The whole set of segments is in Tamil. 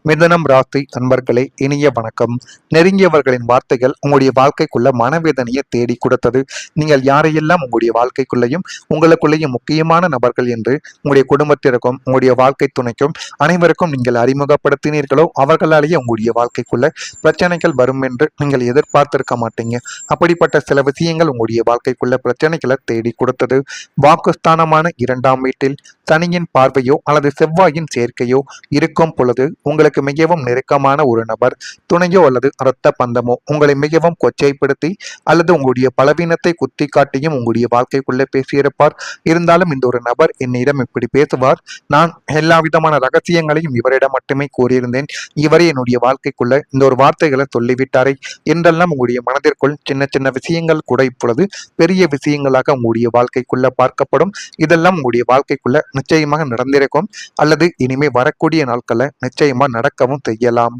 மிதுனம் ராசி அன்பர்களே, இனிய வணக்கம். நெருங்கியவர்களின் வார்த்தைகள் உங்களுடைய வாழ்க்கைக்குள்ள மனவேதனையை தேடி கொடுத்தது. நீங்கள் யாரையெல்லாம் உங்களுடைய வாழ்க்கைக்குள்ளேயும் உங்களுக்குள்ளேயும் முக்கியமான நபர்கள் என்று உங்களுடைய குடும்பத்திற்கும் உங்களுடைய வாழ்க்கை துணைக்கும் அனைவருக்கும் நீங்கள் அறிமுகப்படுத்தினீர்களோ அவர்களாலேயே உங்களுடைய வாழ்க்கைக்குள்ள பிரச்சனைகள் வரும் என்று நீங்கள் எதிர்பார்த்திருக்க மாட்டீங்க. அப்படிப்பட்ட சில விஷயங்கள் உங்களுடைய வாழ்க்கைக்குள்ள பிரச்சனைகளை தேடி கொடுத்தது. வாக்குஸ்தானமான 2ஆம் வீட்டில் சனியின் பார்வையோ அல்லது செவ்வாயின் சேர்க்கையோ இருக்கும் பொழுது உங்களுக்கு மிகவும் நெருக்கமான ஒரு நபர், துணையோ அல்லது இரத்த பந்தமோ உங்களை மிகவும் கொச்சைப்படுத்தி அல்லது உங்களுடைய பலவீனத்தை குத்தி காட்டியும் உங்களுடைய வாழ்க்கைக்குள்ளே பேசியிருப்பார். இருந்தாலும் இந்த ஒரு நபர் என்னிடம் இப்படி பேசுவார், நான் எல்லா விதமான ரகசியங்களையும் இவரிடம் மட்டுமே கூறியிருந்தேன், இவரே என்னுடைய வாழ்க்கைக்குள்ள இந்த ஒரு வார்த்தைகளை சொல்லிவிட்டாரே என்றெல்லாம் உங்களுடைய மனதிற்குள் சின்ன சின்ன விஷயங்கள் கூட இப்பொழுது பெரிய விஷயங்களாக உங்களுடைய வாழ்க்கைக்குள்ள பார்க்கப்படும். இதெல்லாம் உங்களுடைய வாழ்க்கைக்குள்ள நிச்சயமாக நடந்திருக்கும் அல்லது இனிமே வரக்கூடிய நாட்கள்ல நிச்சயமா நடக்கவும் செய்யலாம்.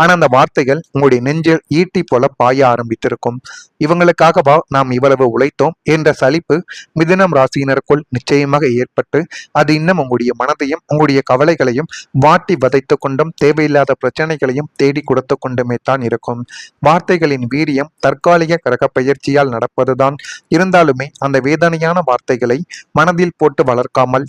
ஆனா அந்த வார்த்தைகள் உங்களுடைய நெஞ்சில் ஈட்டி போல பாய ஆரம்பித்திருக்கும். இவங்களுக்காகவா நாம் இவ்வளவு உழைத்தோம் என்ற சலிப்பு மிதுனம் ராசியினருக்குள் நிச்சயமாக ஏற்பட்டு அது இன்னும் உங்களுடைய மனதையும் உங்களுடைய கவலைகளையும் வாட்டி வதைத்து கொண்டும் தேவையில்லாத பிரச்சனைகளையும் தேடி கொடுத்து கொண்டுமே தான் இருக்கும். வார்த்தைகளின் வீரியம் தற்காலிக கிரக பயிற்சியால் நடப்பதுதான். இருந்தாலுமே அந்த வேதனையான வார்த்தைகளை மனதில் போட்டு வளர்க்காமல்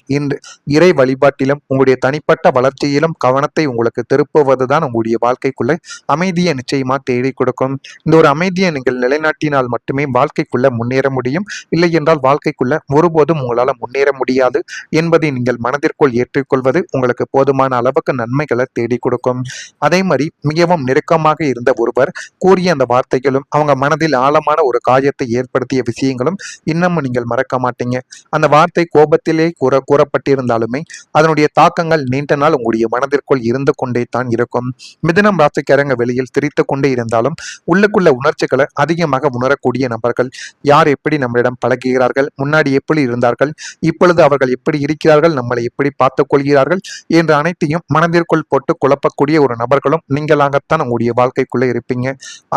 இறை வழிபாட்டிலும் உங்களுடைய தனிப்பட்ட வளர்ச்சியிலும் கவனத்தை உங்களுக்கு திருப்புவதுதான் உங்களுடைய வாழ்க்கைக்குள்ள அமைதியை நிச்சயமா தேடி கொடுக்கும். இந்த ஒரு அமைதியை நீங்கள் நிலைநாட்டினால் மட்டுமே வாழ்க்கைக்குள்ள முன்னேற முடியும். இல்லை என்றால் வாழ்க்கைக்குள்ள ஒருபோதும் உங்களால முன்னேற முடியாது என்பதை நீங்கள் மனதிற்குள் ஏற்றுக்கொள்வது உங்களுக்கு போதுமான அளவுக்கு நன்மைகளை தேடி கொடுக்கும். அதே மாதிரி மிகவும் நெருக்கமாக இருந்த ஒருவர் கூறிய அந்த வார்த்தைகளும் அவங்க மனதில் ஆழமான ஒரு காயத்தை ஏற்படுத்திய விஷயங்களும் இன்னமும் நீங்கள் மறக்க மாட்டீங்க. அந்த வார்த்தை கோபத்திலே கூறப்பட்டிருந்தாலுமே அதனுடைய தாக்கங்கள் நீண்ட நாள் உங்களுடைய மனதிற்குள் இருந்து கொண்டே தான் இருக்கும். மிதுனம் ராசிக்காரங்க வெளியில் சிரித்து கொண்டே இருந்தாலும் உள்ளுக்குள்ள உணர்ச்சிகளை அதிகமாக உணரக்கூடிய நபர்கள். யார் எப்படி நம்மளிடம் பழகுகிறார்கள், முன்னாடி எப்படி இருந்தார்கள், இப்பொழுது அவர்கள் எப்படி இருக்கிறார்கள், நம்மளை எப்படி பார்த்துக் கொள்கிறார்கள் என்ற அனைத்தையும் மனதிற்குள் போட்டு குழப்பக்கூடிய ஒரு நபர்களும் நீங்களாகத்தான் உங்களுடைய வாழ்க்கைக்குள்ள இருப்பீங்க.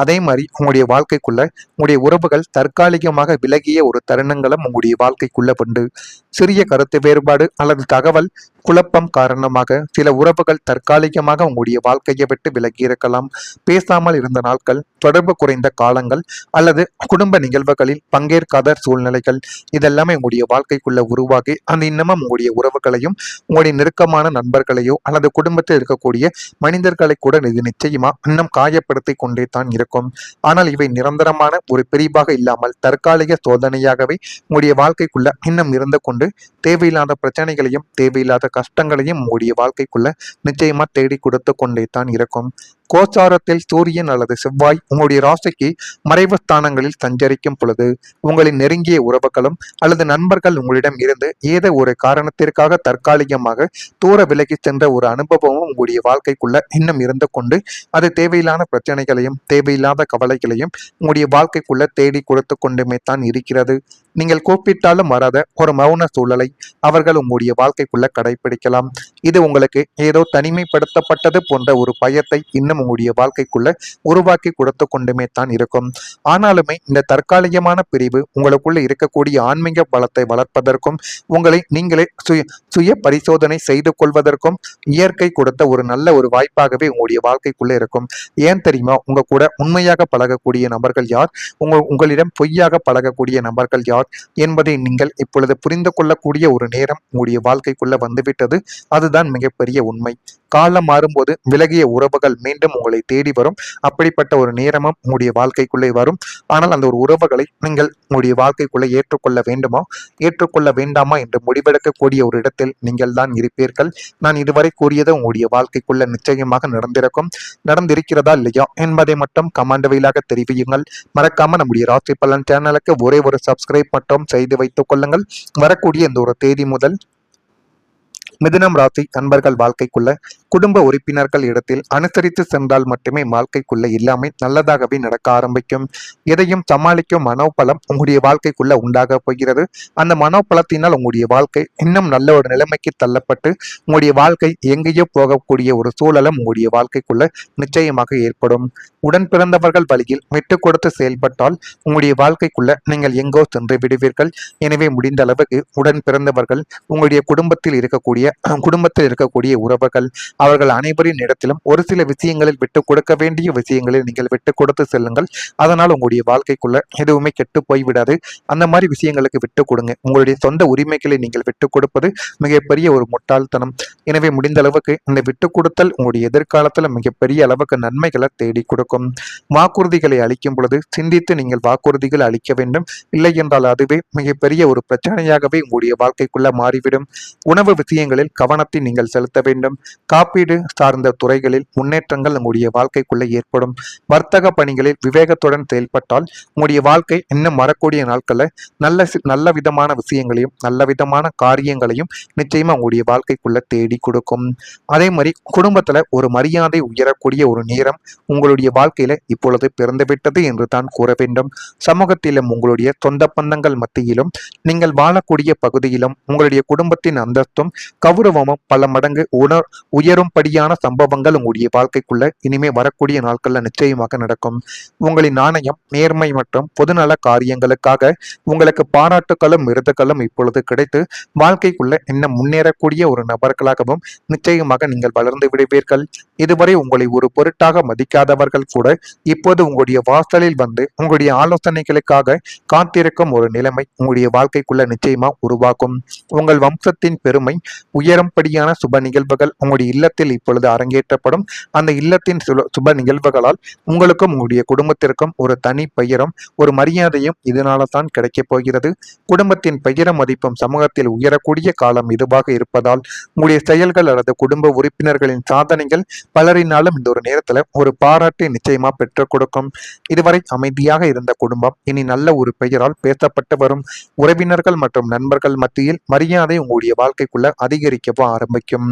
அதே மாதிரி உங்களுடைய வாழ்க்கைக்குள்ள உங்களுடைய உறவுகள் தற்காலிகமாக விலகிய ஒரு தருணங்களும் உங்களுடைய வாழ்க்கைக்குள்ள உண்டு. சிறிய கருத்து வேறுபாடு அல்லது தகவல் குழப்பம் காரணமாக சில உறவுகள் தற்காலிகமாக உங்களுடைய வாழ்க்கையை விட்டு விலகி இருக்கலாம். பேசாமல் இருந்த நாட்கள், தொடர்பு குறைந்த காலங்கள் அல்லது குடும்ப நிகழ்வுகளில் பங்கேற்காத சூழ்நிலைகள் இதெல்லாமே உங்களுடைய வாழ்க்கைக்குள்ள உருவாகி அந்த இன்னமும் உங்களுடைய உறவுகளையும் உங்களுடைய நெருக்கமான நண்பர்களையோ அல்லது குடும்பத்தில் இருக்கக்கூடிய மனிதர்களை கூட இது நிச்சயமா இன்னும் காயப்படுத்தி கொண்டே தான் இருக்கும். ஆனால் இவை நிரந்தரமான ஒரு பிரிவாக இல்லாமல் தற்காலிக சோதனையாகவே உங்களுடைய வாழ்க்கைக்குள்ள இன்னும் இருந்து கொண்டு தேவையில்லாத பிரச்சனைகளையும் தேவையில்லாத கஷ்டங்களையும் உங்களுடைய வாழ்க்கைக்குள்ள நிச்சயமா தேடி கொடுத்து கொண்டே தான் இருக்கும். கோச்சாரத்தில் சூரியன் அல்லது செவ்வாய் உங்களுடைய ராசிக்கு மறைவு ஸ்தானங்களில் சஞ்சரிக்கும் பொழுது உங்களின் நெருங்கிய உறவுகளும் அல்லது நண்பர்கள் உங்களிடம் இருந்து ஏதோ ஒரு காரணத்திற்காக தற்காலிகமாக தூர விலகி சென்ற ஒரு அனுபவமும் உங்களுடைய வாழ்க்கைக்குள்ள இன்னும் இருந்து கொண்டு அது தேவையில்லாத பிரச்சனைகளையும் தேவையில்லாத கவலைகளையும் உங்களுடைய வாழ்க்கைக்குள்ள தேடி கொடுத்து கொண்டுமே தான் இருக்கிறது. நீங்கள் கூப்பிட்டாலும் வராத ஒரு மௌன சூழலை அவர்கள் உங்களுடைய வாழ்க்கைக்குள்ள கடைபிடிக்கலாம். இது உங்களுக்கு ஏதோ தனிமைப்படுத்தப்பட்டது போன்ற ஒரு பயத்தை இன்னும் உங்களுடைய வாழ்க்கைக்குள்ள உருவாக்கி கொடுத்து கொண்டுமே தான் இருக்கும். ஆனாலுமே இந்த தற்காலிகமான பிரிவு உங்களுக்குள்ள இருக்கக்கூடிய ஆன்மீக பலத்தை வளர்ப்பதற்கும் உங்களை நீங்களே சுய பரிசோதனை செய்து கொள்வதற்கும் இயற்கை கொடுத்த ஒரு நல்ல ஒரு வாய்ப்பாகவே உங்களுடைய வாழ்க்கைக்குள்ள இருக்கும். ஏன் தெரியுமா? உங்க கூட உண்மையாக பழகக்கூடிய நபர்கள் யார், உங்களிடம் பொய்யாக பழகக்கூடிய நபர்கள் யார் என்பதை நீங்கள் இப்பொழுது புரிந்து கொள்ளக்கூடிய ஒரு நேரம் உங்களுடைய வாழ்க்கைக்குள்ள வந்துவிட்டது. அதுதான் மிகப்பெரிய உண்மை. காலம் மாறும்போது விலகிய உறவுகள் மீண்டும் உங்களை தேடி வரும். அப்படிப்பட்ட ஒரு நேரமும் உங்களுடைய வாழ்க்கைக்குள்ளே வரும். ஆனால் அந்த ஒரு உறவுகளை நீங்கள் உங்களுடைய வாழ்க்கைக்குள்ளே ஏற்றுக்கொள்ள வேண்டுமா ஏற்றுக்கொள்ள வேண்டாமா என்று முடிவெடுக்கக்கூடிய ஒரு இடத்தில் நீங்கள் தான் இருப்பீர்கள். நான் இதுவரை கூறியது உங்களுடைய வாழ்க்கைக்குள்ள நிச்சயமாக நடந்திருக்கிறதா இல்லையா என்பதை மட்டும் கமெண்ட் வாயிலாக தெரிவியுங்கள். மறக்காம நம்முடைய ராசி பலன் சேனலுக்கு ஒரே ஒரு சப்ஸ்கிரைப் மட்டும் செய்து வைத்துக் கொள்ளுங்கள். வரக்கூடிய இந்த ஒரு தேதி முதல் மிதுனம் ராசி அன்பர்கள் வாழ்க்கைக்குள்ள குடும்ப உறுப்பினர்கள் இடத்தில் அனுசரித்து சென்றால் மட்டுமே வாழ்க்கைக்குள்ள எல்லாமே நல்லதாகவே நடக்க ஆரம்பிக்கும். எதையும் சமாளிக்கும் மனோபலம் உங்களுடைய வாழ்க்கைக்குள்ள உண்டாக போகிறது. அந்த மனோபலத்தினால் உங்களுடைய வாழ்க்கை இன்னும் நல்ல ஒரு நிலைமைக்கு தள்ளப்பட்டு உங்களுடைய வாழ்க்கை எங்கேயோ போகக்கூடிய ஒரு சூழலும் உங்களுடைய வாழ்க்கைக்குள்ள நிச்சயமாக ஏற்படும். உடன் பிறந்தவர்கள் வழியில் விட்டு கொடுத்து செயல்பட்டால் உங்களுடைய வாழ்க்கைக்குள்ள நீங்கள் எங்கோ சென்று விடுவீர்கள். எனவே முடிந்த அளவுக்கு உடன் பிறந்தவர்கள் உங்களுடைய குடும்பத்தில் இருக்கக்கூடிய குடும்பத்தில் இருக்கக்கூடிய உறவுகள் அவர்கள் அனைவரின் இடத்திலும் ஒரு சில விஷயங்களில் விட்டு கொடுக்க வேண்டிய விஷயங்களில் நீங்கள் விட்டு கொடுத்து செல்லுங்கள். அதனால் உங்களுடைய வாழ்க்கைக்குள்ள எதுவுமே கெட்டு போய்விடாது. அந்த மாதிரி விஷயங்களுக்கு விட்டு கொடுங்க. உங்களுடைய சொந்த உரிமைகளை நீங்கள் விட்டு கொடுப்பது மிகப்பெரிய ஒரு முட்டாள்தனம். எனவே முடிந்த அளவுக்கு இந்த விட்டு கொடுத்தல் உங்களுடைய எதிர்காலத்தில் மிகப்பெரிய அளவுக்கு நன்மைகளை தேடி கொடுக்கும். வாக்குறுதிகளை அளிக்கும் பொழுது சிந்தித்து நீங்கள் வாக்குறுதிகள் அளிக்க வேண்டும். இல்லை என்றால் அதுவே மிகப்பெரிய ஒரு பிரச்சனையாகவே உங்களுடைய வாழ்க்கைக்குள்ள மாறிவிடும். உணவு விஷயங்களில் கவனத்தை நீங்கள் செலுத்த வேண்டும். காப்பீடு சார்ந்த துறைகளில் முன்னேற்றங்கள் உங்களுடைய வாழ்க்கைக்குள்ள ஏற்படும். வர்த்தக பணிகளில் விவேகத்துடன் செயல்பட்டால் உங்களுடைய வாழ்க்கை இன்னும் வரக்கூடிய நாட்களில் நல்ல விதமான விஷயங்களையும் நல்ல விதமான காரியங்களையும் நிச்சயமா உங்களுடைய வாழ்க்கைக்குள்ள தேடி கொடுக்கும். அதே மாதிரி குடும்பத்துல ஒரு மரியாதை உயரக்கூடிய ஒரு நேரம் உங்களுடைய வாழ்க்கையில இப்பொழுது பிறந்துவிட்டது என்று தான் கூற வேண்டும். சமூகத்திலும் உங்களுடைய சொந்த பந்தங்கள் மத்தியிலும் நீங்கள் வாழக்கூடிய பகுதியிலும் உங்களுடைய குடும்பத்தின் அந்தஸ்தும் கௌரவமும் பல மடங்கு உயரும்படியான சம்பவங்கள் உங்களுடைய வாழ்க்கைக்குள்ள இனிமே வரக்கூடிய நாட்கள்ல நிச்சயமாக நடக்கும். உங்களின் நாணயம், நேர்மை மற்றும் பொதுநல காரியங்களுக்காக உங்களுக்கு பாராட்டுகளும் விருதுகளும் இப்பொழுது கிடைத்து வாழ்க்கைக்குள்ள இன்னும் முன்னேறக்கூடிய ஒரு நபர்களாகவும் நிச்சயமாக நீங்கள் வளர்ந்து விடுவீர்கள். இதுவரை உங்களை ஒரு பொருட்டாக மதிக்காதவர்கள் கூட இப்போது உங்களுடைய வாசலில் வந்து உங்களுடைய ஆலோசனைகளுக்காக காத்திருக்கும் ஒரு நிலைமை உங்களுடைய வாழ்க்கைக்குள்ள நிச்சயமா உருவாக்கும். உங்கள் வம்சத்தின் பெருமை உயரும்படியான சுப நிகழ்வுகள் உங்களுடைய இல்லத்தில் இப்பொழுது அரங்கேற்றப்படும். அந்த இல்லத்தின் சுப நிகழ்வுகளால் உங்களுக்கும் உங்களுடைய குடும்பத்திற்கும் ஒரு தனி பெயரும் ஒரு மரியாதையும் இதனால தான் கிடைக்கப் போகிறது. குடும்பத்தின் பெயர மதிப்பும் சமூகத்தில் உயரக்கூடிய காலம் இதுவாக இருப்பதால் உங்களுடைய செயல்கள் அல்லது குடும்ப உறுப்பினர்களின் சாதனைகள் பலரினாலும் இந்த ஒரு நேரத்துல ஒரு பாராட்டை நிச்சயமா பெற்றுக் கொடுக்கும். இதுவரை அமைதியாக இருந்த குடும்பம் இனி நல்ல ஒரு பெயரால் பேசப்பட்டு வரும். உறவினர்கள் மற்றும் நண்பர்கள் மத்தியில் மரியாதை உங்களுடைய வாழ்க்கைக்குள்ள அதிகரிக்கவோ ஆரம்பிக்கும்.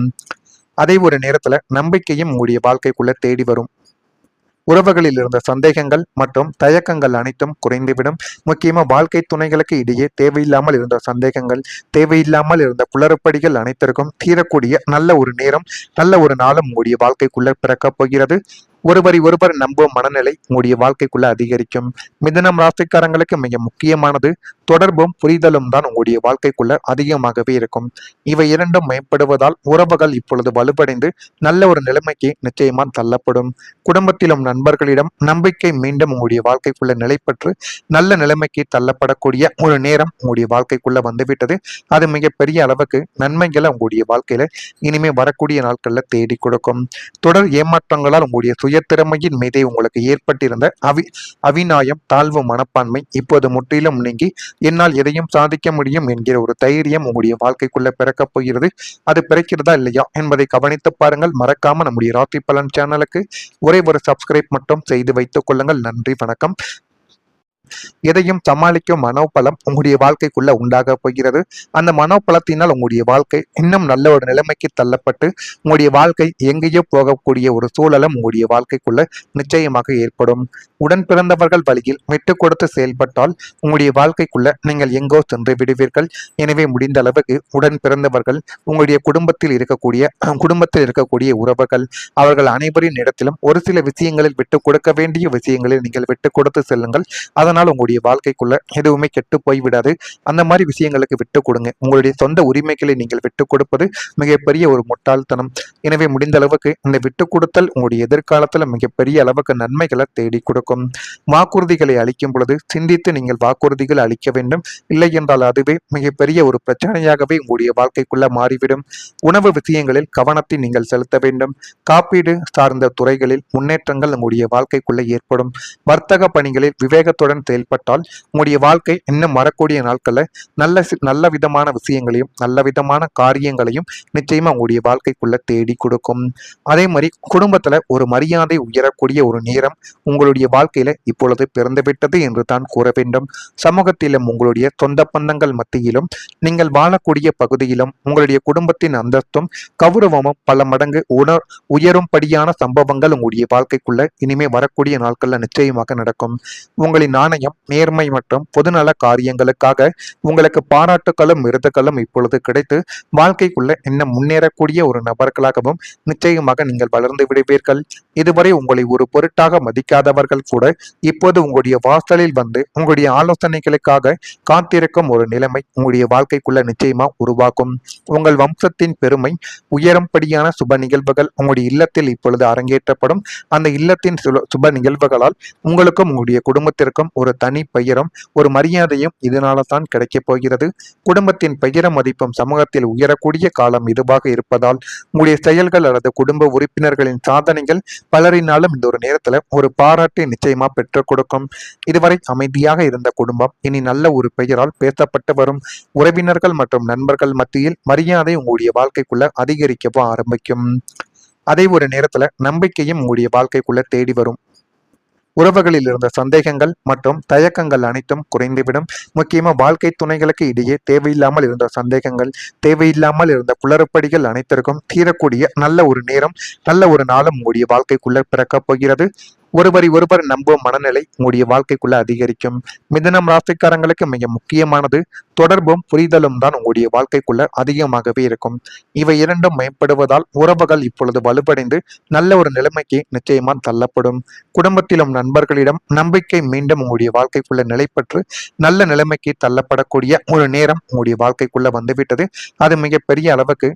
அதே ஒரு நேரத்துல நம்பிக்கையும் உங்களுடைய வாழ்க்கைக்குள்ள தேடி வரும். உறவுகளில் இருந்த சந்தேகங்கள் மற்றும் தயக்கங்கள் அனைத்தும் குறைந்துவிடும். முக்கியமா வாழ்க்கை துணைகளுக்கு இடையே தேவையில்லாமல் இருந்த சந்தேகங்கள், தேவையில்லாமல் இருந்த குளறுபடிகள் அனைத்திற்கும் தீரக்கூடிய நல்ல ஒரு நேரம், நல்ல ஒரு நாளும் உங்களுடைய வாழ்க்கைக்குள்ள பிறக்கப் போகிறது. ஒருவர் நம்பும் மனநிலை உங்களுடைய வாழ்க்கைக்குள்ள அதிகரிக்கும். மிதுனம் ராசிக்காரங்களுக்கு மிக முக்கியமானது தொடர்பும் புரிதலும் தான் உங்களுடைய வாழ்க்கைக்குள்ள அதிகமாகவே இருக்கும். இவை இரண்டும் மேம்படுவதால் உறவுகள் இப்பொழுது வலுப்படைந்து நல்ல ஒரு நிலைமைக்கு நிச்சயமா தள்ளப்படும். குடும்பத்திலும் நண்பர்களிடம் நம்பிக்கை மீண்டும் உங்களுடைய வாழ்க்கைக்குள்ள நிலை பெற்று நல்ல நிலைமைக்கு தள்ளப்படக்கூடிய ஒரு நேரம் உங்களுடைய வாழ்க்கைக்குள்ள வந்துவிட்டது. அது மிகப்பெரிய அளவுக்கு நன்மைகளை உங்களுடைய வாழ்க்கையில இனிமே வரக்கூடிய நாட்கள்ல தேடி கொடுக்கும். தொடர் ஏமாற்றங்களால் உங்களுடைய சுயத்திறமையின் மீதே உங்களுக்கு ஏற்பட்டிருந்த அவிநாயம், தாழ்வு மனப்பான்மை இப்போது முற்றிலும் நீங்கி என்னால் எதையும் சாதிக்க முடியும் என்கிற ஒரு தைரியம் உங்களுடைய வாழ்க்கைக்குள்ள பிறக்கப் போகிறது. அது பிறக்கிறதா இல்லையா என்பதை கவனித்து பாருங்கள். மறக்காம நம்முடைய ராசி பலன் சேனலுக்கு ஒரே ஒரு சப்ஸ்கிரைப் மட்டும் செய்து வைத்துக் கொள்ளுங்கள். நன்றி, வணக்கம். எதையும் சமாளிக்கும் மனோபலம் உங்களுடைய வாழ்க்கைக்குள்ள உண்டாக போகிறது. அந்த மனோபலத்தினால் உங்களுடைய வாழ்க்கை இன்னும் நல்ல ஒரு நிலைமைக்கு தள்ளப்பட்டு உங்களுடைய வாழ்க்கை எங்கேயோ போகக்கூடிய ஒரு சூழலும் உங்களுடைய வாழ்க்கைக்குள்ள நிச்சயமாக ஏற்படும். உடன் பிறந்தவர்கள் வழியில் விட்டு கொடுத்து செயல்பட்டால் உங்களுடைய வாழ்க்கைக்குள்ள நீங்கள் எங்கோ சென்று விடுவீர்கள். எனவே முடிந்த அளவுக்கு உடன் பிறந்தவர்கள் உங்களுடைய குடும்பத்தில் இருக்கக்கூடிய உறவுகள் அவர்கள் அனைவரின் இடத்திலும் ஒரு சில விஷயங்களில் விட்டு கொடுக்க வேண்டிய விஷயங்களில் நீங்கள் விட்டு கொடுத்து செல்லுங்கள். அதனால் உங்களுடைய வாழ்க்கைக்குள்ள எதுவுமே கெட்டு போய்விடாது. அந்த மாதிரி விஷயங்களுக்கு விட்டு கொடுங்க. உங்களுடைய சொந்த உரிமைகளை நீங்கள் விட்டு கொடுப்பது மிகப்பெரிய ஒரு முட்டாள்தனம். எனவே முடிந்த அளவுக்கு இந்த விட்டு கொடுத்தல் உங்களுடைய எதிர்காலத்துல மிகப்பெரிய அளவுக்கு நன்மைகளை தேடி கொடுக்கும். வாக்குறுதிகளை அளிக்கும் பொழுது சிந்தித்து நீங்கள் வாக்குறுதிகள் அளிக்க வேண்டும். இல்லை என்றால் அதுவே மிகப்பெரிய ஒரு பிரச்சனையாகவே உங்களுடைய வாழ்க்கைக்குள்ள மாறிவிடும். உணவு விஷயங்களில் கவனத்தை நீங்கள் செலுத்த வேண்டும். காப்பீடு சார்ந்த துறைகளில் முன்னேற்றங்கள் உங்களுடைய வாழ்க்கைக்குள்ள ஏற்படும். வர்த்தக பணிகளில் விவேகத்துடன் செயல்பட்டால் உங்களுடைய வாழ்க்கை இன்னும் வரக்கூடிய நாட்கள்ல நல்ல விதமான விஷயங்களையும் நல்ல விதமான காரியங்களையும் நிச்சயமா உங்களுடைய வாழ்க்கைக்குள்ள தேடி கொடுக்கும். அதே மாதிரி குடும்பத்துல ஒரு மரியாதை உயரக்கூடிய ஒரு நேரம் உங்களுடைய வாழ்க்கையில இப்பொழுது பிறந்துவிட்டது என்று தான் கூற வேண்டும். சமூகத்திலும் உங்களுடைய சொந்த பந்தங்கள் மத்தியிலும் நீங்கள் வாழக்கூடிய பகுதியிலும் உங்களுடைய குடும்பத்தின் அந்தஸ்தும் கௌரவமும் பல மடங்கு உயரும்படியான சம்பவங்கள் உங்களுடைய வாழ்க்கைக்குள்ள இனிமே வரக்கூடிய நாட்கள்ல நிச்சயமாக நடக்கும். உங்களின் நாணயம், நாணயம், நேர்மை மற்றும் பொதுநல காரியங்களுக்காக உங்களுக்கு பாராட்டுகளும் விருதுகளும் இப்பொழுது கிடைத்து வாழ்க்கைக்குள்ள இன்னும் முன்னேறக்கூடிய ஒரு நபர்களாகவும் நிச்சயமாக நீங்கள் வளர்ந்து விடுவீர்கள். இதுவரை உங்களை ஒரு பொருட்டாக மதிக்காதவர்கள் கூட இப்போது உங்களுடைய வாசலில் வந்து உங்களுடைய ஆலோசனைகளுக்காக காத்திருக்கும் ஒரு நிலைமை உங்களுடைய வாழ்க்கைக்குள்ள நிச்சயமா உருவாக்கும். உங்கள் வம்சத்தின் பெருமை உயரும்படியான சுப நிகழ்வுகள் உங்களுடைய இல்லத்தில் இப்பொழுது அரங்கேற்றப்படும். அந்த இல்லத்தின் சுப நிகழ்வுகளால் உங்களுக்கும் உங்களுடைய குடும்பத்திற்கும் ஒரு தனி பெயரும் ஒரு மரியாதையும் இதனால தான் கிடைக்கப் போகிறது. குடும்பத்தின் பெயர மதிப்பும் சமூகத்தில் உயரக்கூடிய காலம் இதுவாக இருப்பதால் உங்களுடைய செயல்கள் அல்லது குடும்ப உறுப்பினர்களின் சாதனைகள் பலரினாலும் இந்த ஒரு நேரத்துல ஒரு பாராட்டை நிச்சயமா பெற்றுக் கொடுக்கும். இதுவரை அமைதியாக இருந்த குடும்பம் இனி நல்ல ஒரு பெயரால் பேசப்பட்டு வரும். உறவினர்கள் மற்றும் நண்பர்கள் மத்தியில் மரியாதை உங்களுடைய வாழ்க்கைக்குள்ள அதிகரிக்கவோ ஆரம்பிக்கும். அதே ஒரு நேரத்துல நம்பிக்கையும் உங்களுடைய வாழ்க்கைக்குள்ள தேடி வரும். உறவுகளில் இருந்த சந்தேகங்கள் மற்றும் தயக்கங்கள் அனைத்தும் குறைந்துவிடும். முக்கியமா வாழ்க்கை துணைகளுக்கு இடையே தேவையில்லாமல் இருந்த சந்தேகங்கள், தேவையில்லாமல் இருந்த குளறுபடிகள் அனைத்திற்கும் தீரக்கூடிய நல்ல ஒரு நேரம், நல்ல ஒரு நாளும் உங்களுடைய வாழ்க்கைக்குள்ள பிறக்கப் போகிறது. ஒருவரை ஒருவர் நம்பும் மனநிலை உங்களுடைய வாழ்க்கைக்குள்ள அதிகரிக்கும். மிதுனம் ராசிக்காரங்களுக்கு மிக முக்கியமானது தொடர்பும் புரிதலும் தான் உங்களுடைய வாழ்க்கைக்குள்ள அதிகமாகவே இருக்கும். இவை இரண்டும் மேம்படுவதால் உறவுகள் இப்பொழுது வலுப்படைந்து நல்ல ஒரு நிலைமைக்கு நிச்சயமா தள்ளப்படும். குடும்பத்திலும் நண்பர்களிடம் நம்பிக்கை மீண்டும் உங்களுடைய வாழ்க்கைக்குள்ள நிலை பெற்று நல்ல நிலைமைக்கு தள்ளப்படக்கூடிய ஒரு நேரம் உங்களுடைய வாழ்க்கைக்குள்ள வந்துவிட்டது. அது மிகப்பெரிய அளவுக்கு